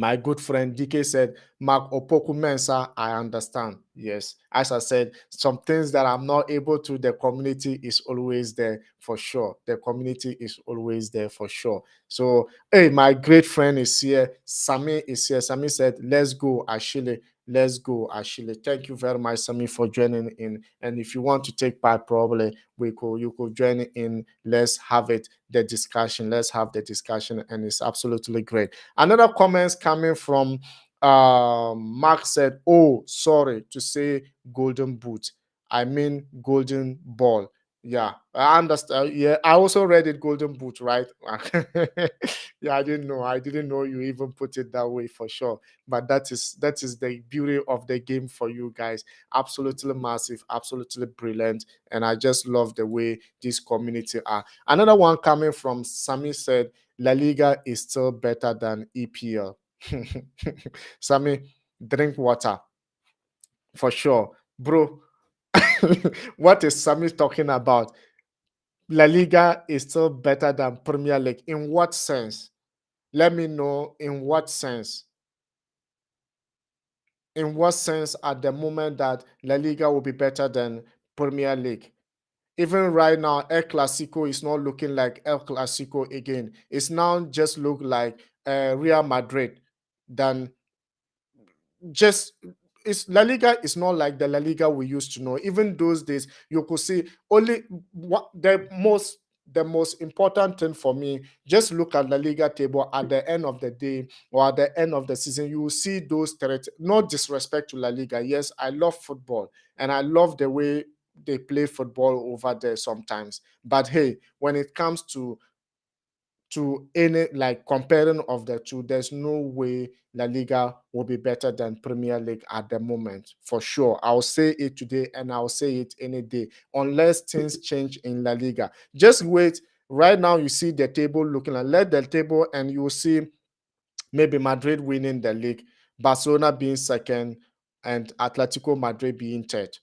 My good friend DK said, Mark Opoku Mensah, I understand. Yes. As I said, some things that I'm not able to, the community is always there for sure. The community is always there for sure. So, hey, my great friend is here. Sami is here. Sami said, let's go, Ashile. Let's go, Ashile. Thank you very much, Sami, for joining in. And if you want to take part, probably you could join in. Let's have it, the discussion. Let's have the discussion, and it's absolutely great. Another comments coming from Mark said, oh, sorry to say golden boot. I mean golden ball. Yeah, I understand. Yeah, I also read it golden boot, right? Yeah, I didn't know. I didn't know you even put it that way for sure. But that is the beauty of the game for you guys. Absolutely massive, absolutely brilliant. And I just love the way this community are. Another one coming from Sami said, La Liga is still better than EPL. Sammy, drink water for sure, bro. What is Sammy talking about? La Liga is still better than Premier League. In what sense? Let me know in what sense. In what sense at the moment that La Liga will be better than Premier League? Even right now, El Clasico is not looking like El Clasico again. It's now just look like Real Madrid than just it's La Liga is not like the La Liga we used to know. Even those days, you could see only what the most important thing for me, just look at La Liga table at the end of the day or at the end of the season. You will see those threats. No disrespect to La Liga. Yes, I love football and I love the way they play football over there sometimes. But hey, when it comes to any like comparing of the two, there's no way La Liga will be better than Premier League at the moment. For sure. I'll say it today and I'll say it any day, unless things change in La Liga. Just wait. Right now, you see the table looking like let the table, and you will see maybe Madrid winning the league, Barcelona being second, and Atletico Madrid being third.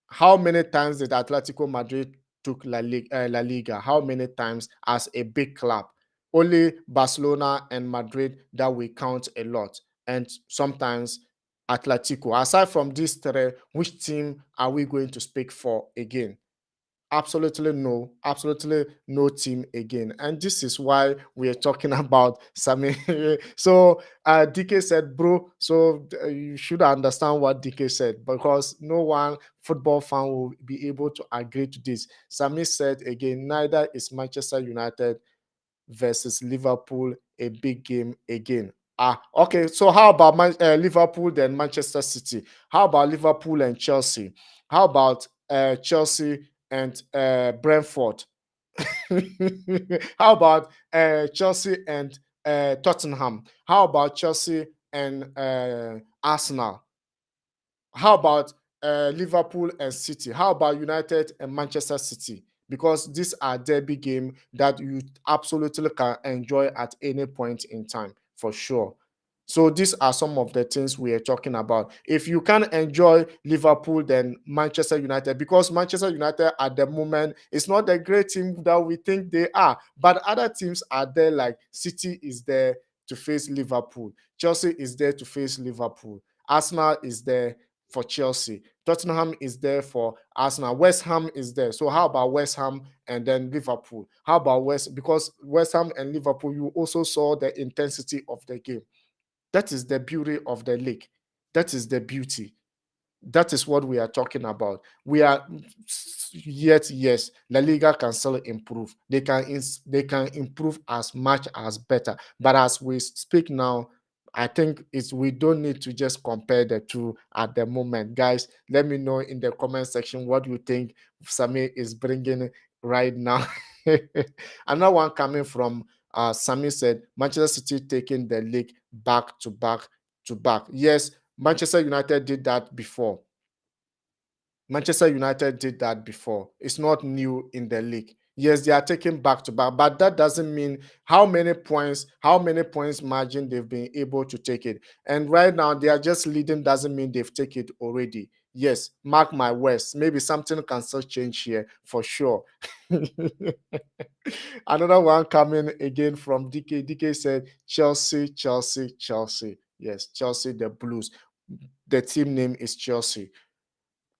How many times did Atletico Madrid took La Liga? How many times as a big club? Only Barcelona and Madrid that we count a lot, and sometimes Atletico. Aside from these three, which team are we going to speak for again? Absolutely no team again. And this is why we are talking about Sami. So DK said, bro, so you should understand what DK said, because no one football fan will be able to agree to this. Sami said again, neither is Manchester United versus Liverpool a big game again. Okay. So how about Liverpool then Manchester City? How about Liverpool and Chelsea? How about Chelsea and Brentford? How about Chelsea and Tottenham? How about Chelsea and Arsenal? How about Liverpool and City? How about United and Manchester City? Because these are derby games that you absolutely can enjoy at any point in time, for sure. So these are some of the things we are talking about. If you can enjoy Liverpool, then Manchester United, because Manchester United at the moment is not the great team that we think they are, but other teams are there, like City is there to face Liverpool, Chelsea is there to face Liverpool, Arsenal is there for Chelsea, Tottenham is there for Arsenal, West Ham is there. So how about West Ham and then Liverpool? How about because West Ham and Liverpool, you also saw the intensity of the game. That is the beauty of the league. That is the beauty. That is what we are talking about. We are yet, yes, La Liga can still improve. They can improve as much as better. But as we speak now, I think we don't need to just compare the two at the moment. Guys, let me know in the comment section what you think Sami is bringing right now. Another one coming from Sami said Manchester City taking the league back to back to back. Yes, Manchester United did that before. Manchester United did that before. It's not new in the league. Yes, they are taking back to back, but that doesn't mean how many points margin they've been able to take it. And right now they are just leading, doesn't mean they've taken it already. Yes, mark my words. Maybe something can still change here for sure. Another one coming again from DK. DK said Chelsea, Chelsea, Chelsea. Yes, Chelsea, the Blues. The team name is Chelsea.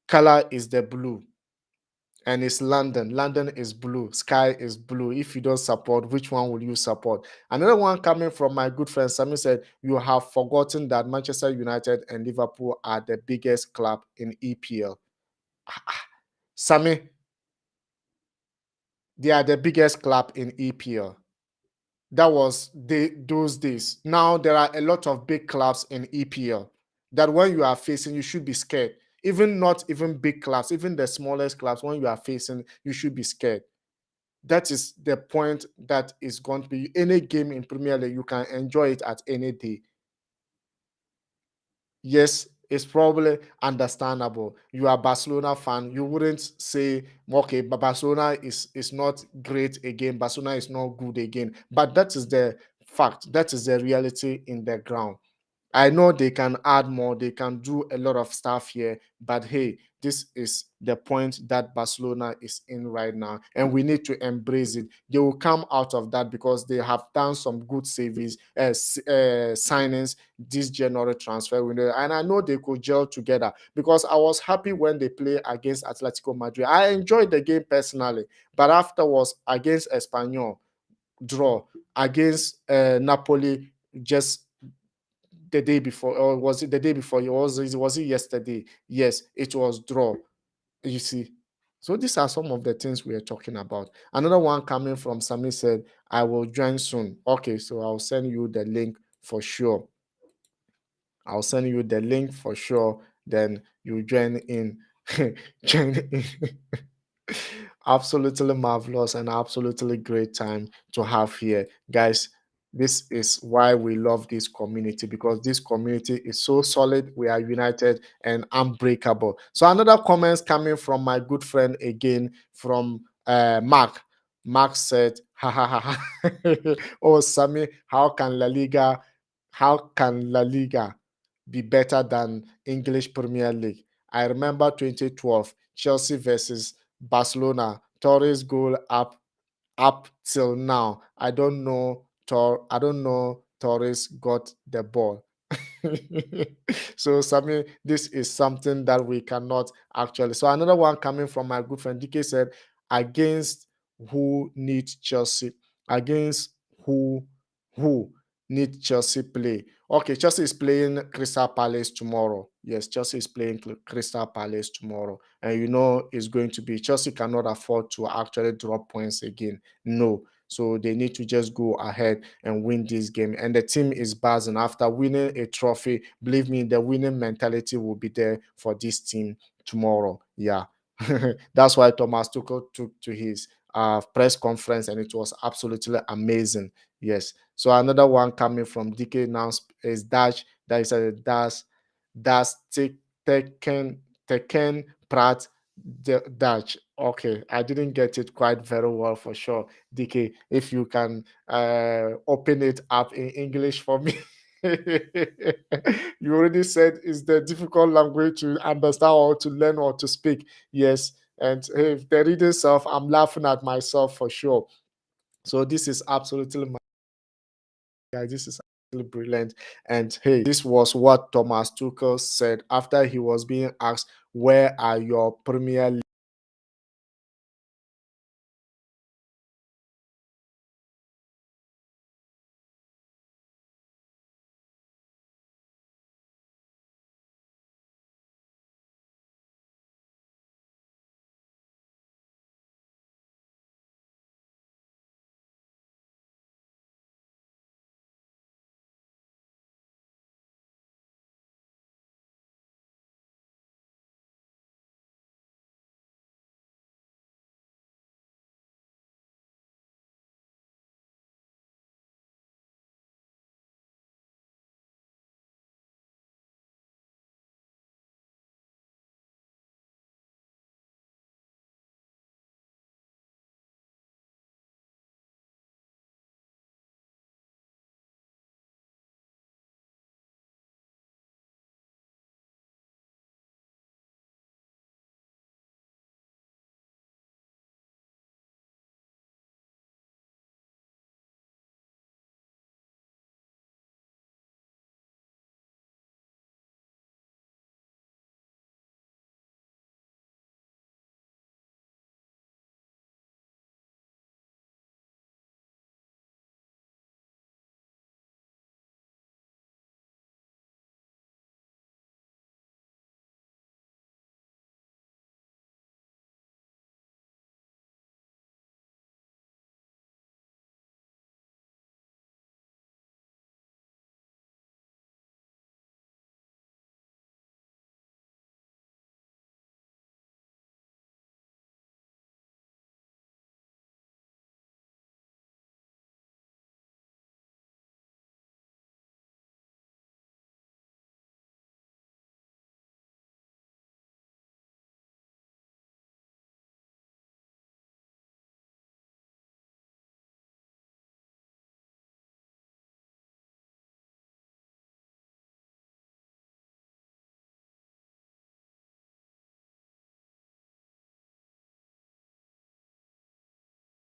Color is the blue. And it's London. London is blue. Sky is blue. If you don't support, which one will you support? Another one coming from my good friend Sammy said, you have forgotten that Manchester United and Liverpool are the biggest club in EPL. Sammy, they are the biggest club in EPL. That was those days. Now there are a lot of big clubs in EPL that when you are facing, you should be scared. Even not even big clubs, even the smallest clubs, when you are facing, you should be scared. That is the point that is going to be any game in Premier League. You can enjoy it at any day. Yes, it's probably understandable. You are a Barcelona fan. You wouldn't say, okay, but Barcelona is not great again. Barcelona is not good again. But that is the fact. That is the reality in the ground. I know they can add more, they can do a lot of stuff here, but hey, this is the point that Barcelona is in right now, and we need to embrace it. They will come out of that because they have done some good savings, signings this January transfer window, and I know they could gel together because I was happy when they play against Atletico Madrid. I enjoyed the game personally, but afterwards against Espanyol, draw against Napoli, just the day before, or was it the day before? Was it yesterday? Yes, it was draw. You see. So these are some of the things we are talking about. Another one coming from Sami said, I will join soon. Okay, so I'll send you the link for sure. I'll send you the link for sure. Then you join in. Join in. Absolutely marvelous and absolutely great time to have here, guys. This is why we love this community, because this community is so solid. We are united and unbreakable. So another comments coming from my good friend again, from Mark. Mark said, ha ha ha ha. Oh, Sammy, how can La Liga be better than English Premier League? I remember 2012 Chelsea versus Barcelona. Torres goal up till now. I don't know Torres got the ball. So Sammy, this is something that we cannot actually. So another one coming from my good friend DK said, against who needs Chelsea? Against who need Chelsea play? Okay, Chelsea is playing Crystal Palace tomorrow. Yes, Chelsea is playing Crystal Palace tomorrow. And you know it's going to be, Chelsea cannot afford to actually drop points again. No. So they need to just go ahead and win this game. And the team is buzzing after winning a trophy. Believe me, the winning mentality will be there for this team tomorrow. Yeah. That's why Thomas Tuchel took to his press conference, and it was absolutely amazing. Yes. So another one coming from DK now is Dash. That is a Das Tekken Prat Dutch. Okay, I didn't get it quite very well for sure. DK, if you can open it up in English for me. You already said it's the difficult language to understand or to learn or to speak. Yes, and if the reading self, I'm laughing at myself for sure. So this is absolutely, guys, this is absolutely brilliant. And hey, this was what Thomas Tuchel said after he was being asked, where are your Premier